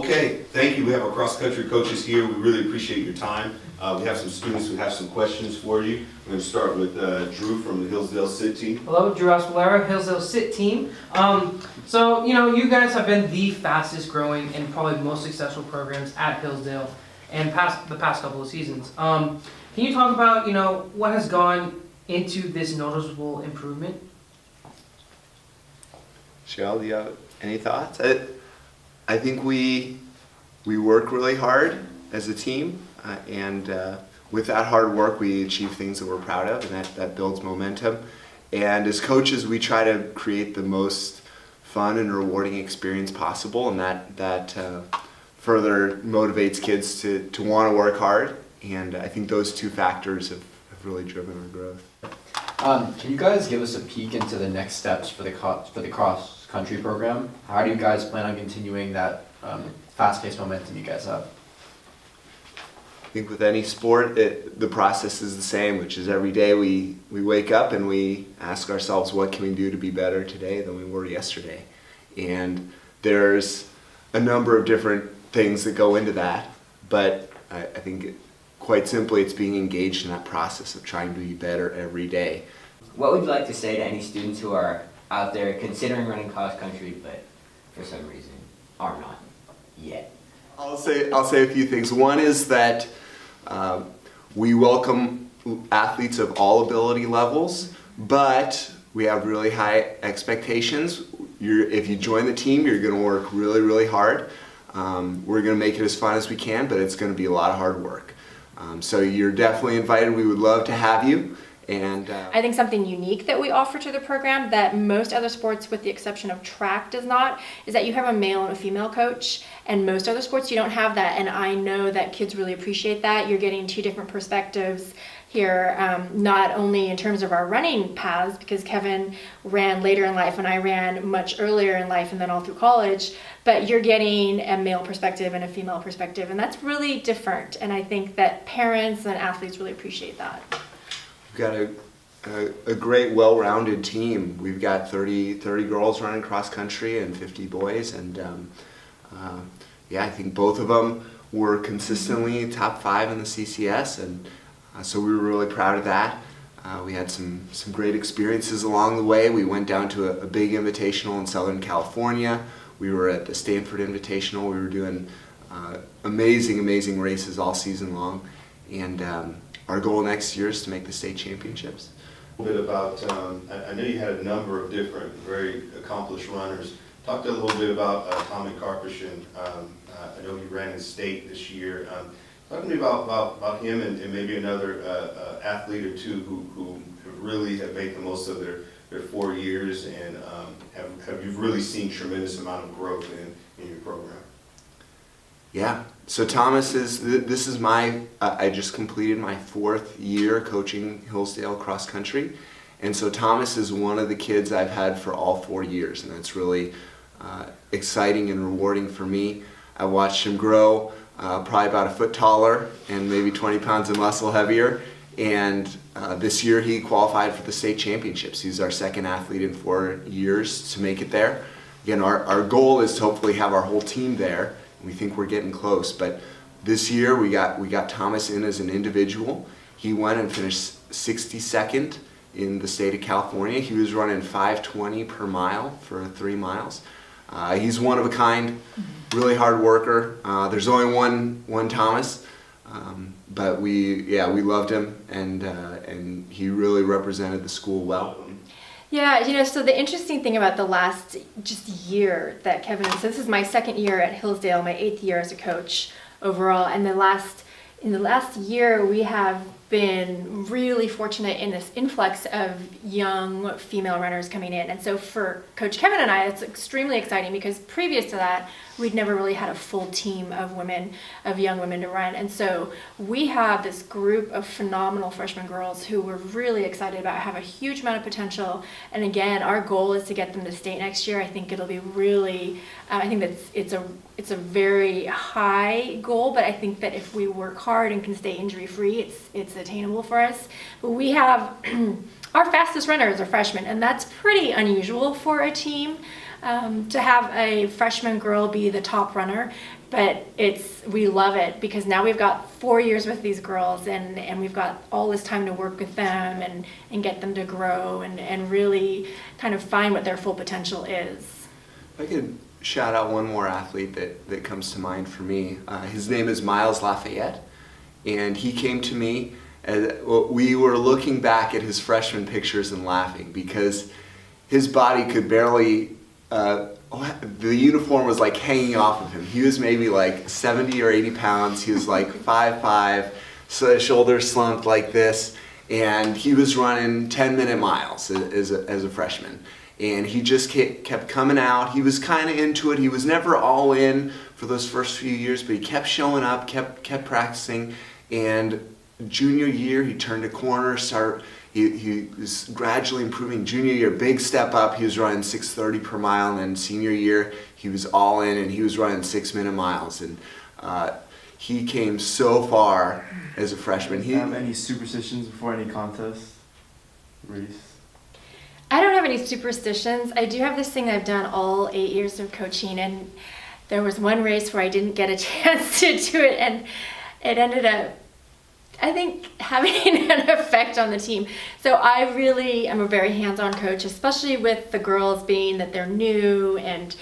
Okay, thank you. We have our cross-country coaches here. We really appreciate your time. We have some students who have some questions for you. We're going to start with Drew from the Hillsdale Sit team. Hello, Drew Aspolera, Hillsdale Sit team. So, you guys have been the fastest growing and probably most successful programs at Hillsdale and the past couple of seasons. Can you talk about, what has gone into this noticeable improvement? Sheryl, do you have any thoughts? I think we work really hard as a team, and with that hard work we achieve things that we're proud of, and that builds momentum. And as coaches we try to create the most fun and rewarding experience possible, and that further motivates kids to want to work hard, and I think those two factors have really driven our growth. Can you guys give us a peek into the next steps for the cross-country program? How do you guys plan on continuing that fast-paced momentum you guys have? I think with any sport, the process is the same, which is every day we wake up and we ask ourselves, what can we do to be better today than we were yesterday? And there's a number of different things that go into that, but I think quite simply it's being engaged in that process of trying to be better every day. What would you like to say to any students who are out there considering running cross country but for some reason are not yet? I'll say a few things. One is that we welcome athletes of all ability levels, but we have really high expectations. If you join the team, you're going to work really, really hard. We're going to make it as fun as we can, but it's going to be a lot of hard work. So you're definitely invited. We would love to have you. And I think something unique that we offer to the program that most other sports, with the exception of track, does not, is that you have a male and a female coach, and most other sports you don't have that, and I know that kids really appreciate that. You're getting two different perspectives here, not only in terms of our running paths, because Kevin ran later in life and I ran much earlier in life and then all through college, but you're getting a male perspective and a female perspective, and that's really different, and I think that parents and athletes really appreciate that. we've got a great, well-rounded team. We've got 30 girls running cross country and 50 boys, and yeah, I think both of them were consistently top 5 in the CCS, and so we were really proud of that. We had some great experiences along the way. We went down to a big invitational in Southern California. We were at the Stanford Invitational. We were doing amazing races all season long, and our goal next year is to make the state championships. A little bit about, I know you had a number of different very accomplished runners. Talk a little bit about Tommy Karpushin. I know he ran in state this year. Talk to me about him and maybe another athlete or two who really have made the most of their 4 years and have you really seen tremendous amount of growth in your program? Yeah, so Thomas this is I just completed my 4th year coaching Hillsdale cross country, and so Thomas is one of the kids I've had for all 4 years, and that's really exciting and rewarding for me. I watched him grow, probably about a foot taller and maybe 20 pounds of muscle heavier, and this year he qualified for the state championships. He's our 2nd athlete in 4 years to make it there. Again, our goal is to hopefully have our whole team there. We think we're getting close, but this year we got Thomas in as an individual. He went and finished 62nd in the state of California. He was running 5:20 per mile for 3 miles. He's one of a kind, really hard worker. There's only one Thomas, but we loved him, and he really represented the school well. Yeah, so the interesting thing about the last just year that Kevin, so this is my 2nd year at Hillsdale, my 8th year as a coach overall, and in the last year we have been really fortunate in this influx of young female runners coming in. And so for Coach Kevin and I, it's extremely exciting because previous to that, we'd never really had a full team of young women to run. And so we have this group of phenomenal freshman girls who we're really excited about, have a huge amount of potential. And again, our goal is to get them to state next year. I think it'll be really, I think that it's a very high goal, but I think that if we work hard and can stay injury-free, it's attainable for us. But we have our fastest runners are freshmen, and that's pretty unusual for a team. To have a freshman girl be the top runner, but we love it because now we've got 4 years with these girls and we've got all this time to work with them and get them to grow and really kind of find what their full potential is. If I could shout out one more athlete that comes to mind for me. His name is Miles Lafayette, and he came to me. We were looking back at his freshman pictures and laughing because his body could barely, the uniform was like hanging off of him. He was maybe like 70 or 80 pounds. He was like 5'5", so his shoulders slumped like this, and he was running 10-minute miles as a freshman. And he just kept coming out. He was kind of into it. He was never all in for those first few years, but he kept showing up, kept practicing. And junior year, he turned a corner, he was gradually improving. Junior year, big step up. He was running 6:30 per mile. And then senior year, he was all in and he was running 6-minute miles. And he came so far as a freshman. Do you have any superstitions before any contest? Race? I don't have any superstitions. I do have this thing I've done all 8 years of coaching, and there was one race where I didn't get a chance to do it, and it ended up, I think, having an effect on the team. So I really am a very hands-on coach, especially with the girls being that they're new and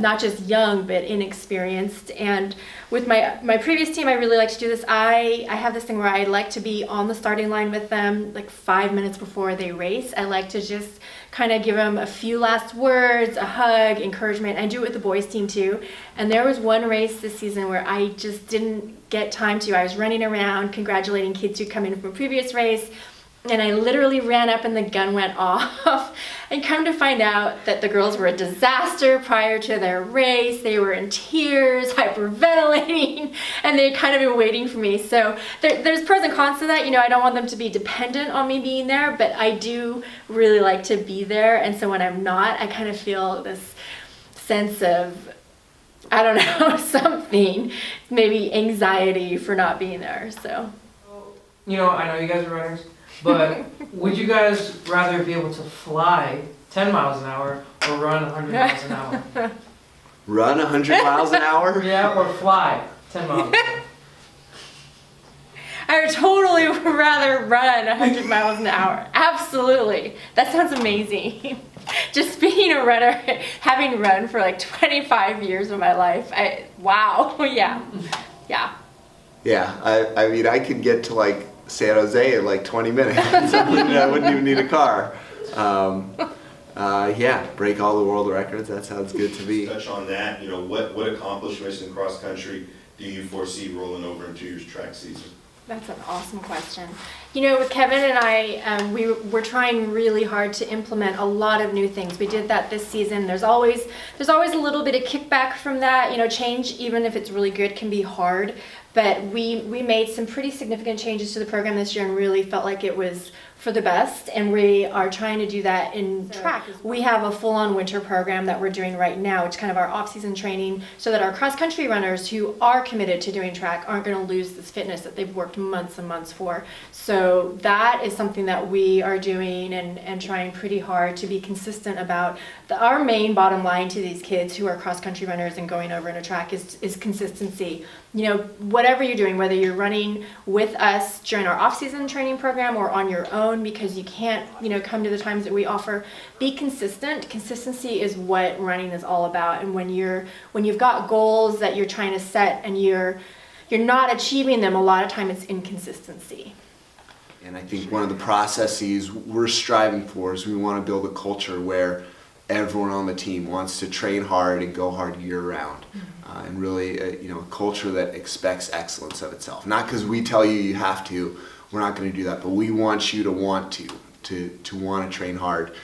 not just young but inexperienced. And with my previous team, I really like to do this. I have this thing where I like to be on the starting line with them like 5 minutes before they race. I like to just kind of give them a few last words, a hug, encouragement. I do it with the boys team too. And there was one race this season where I just didn't get time to. I was running around congratulating kids who come in from a previous race, and I literally ran up and the gun went off. And come to find out that the girls were a disaster prior to their race. They were in tears, hyperventilating, and they had kind of been waiting for me. So there's pros and cons to that. I don't want them to be dependent on me being there, but I do really like to be there. And so when I'm not, I kind of feel this sense of, I don't know, something, maybe anxiety for not being there. So, I know you guys are runners, but would you guys rather be able to fly 10 miles an hour or run 100 miles an hour? Run 100 miles an hour? Yeah, or fly 10 miles an hour. I would totally rather run 100 miles an hour. Absolutely. That sounds amazing. Just being a runner, having run for like 25 years of my life. Wow. Yeah. Yeah, I mean, I could get to like San Jose in like 20 minutes. I wouldn't even need a car. Yeah, break all the world records. That sounds good to me. Touch on that. What accomplishments in cross country do you foresee rolling over into your track season? That's an awesome question. With Kevin and I, we're trying really hard to implement a lot of new things. We did that this season. There's always a little bit of kickback from that. Change, even if it's really good, can be hard. But we made some pretty significant changes to the program this year and really felt like it was for the best, and we are trying to do that in track. We have a full-on winter program that we're doing right now, which is kind of our off-season training, so that our cross-country runners who are committed to doing track aren't going to lose this fitness that they've worked months and months for. So that is something that we are doing and trying pretty hard to be consistent about. Our main bottom line to these kids who are cross-country runners and going over in a track is consistency. Whatever you're doing, whether you're running with us during our off-season training program or on your own because you can't, come to the times that we offer, be consistent. Consistency is what running is all about. And when you've got goals that you're trying to set and you're not achieving them, a lot of time it's inconsistency. And I think one of the processes we're striving for is we want to build a culture where everyone on the team wants to train hard and go hard year-round. And really, a culture that expects excellence of itself. Not because we tell you have to, we're not going to do that, but we want you to want to want to train hard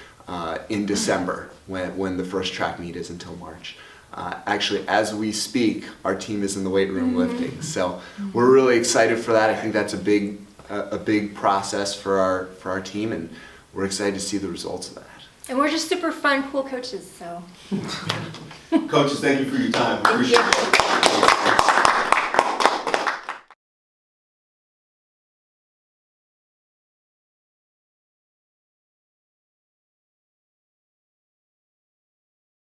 in December when the first track meet is until March. Actually, as we speak, our team is in the weight room lifting. So we're really excited for that. I think that's a big process for our team, and we're excited to see the results of that. And we're just super fun, cool coaches, so. Coaches, thank you for your time. We appreciate it.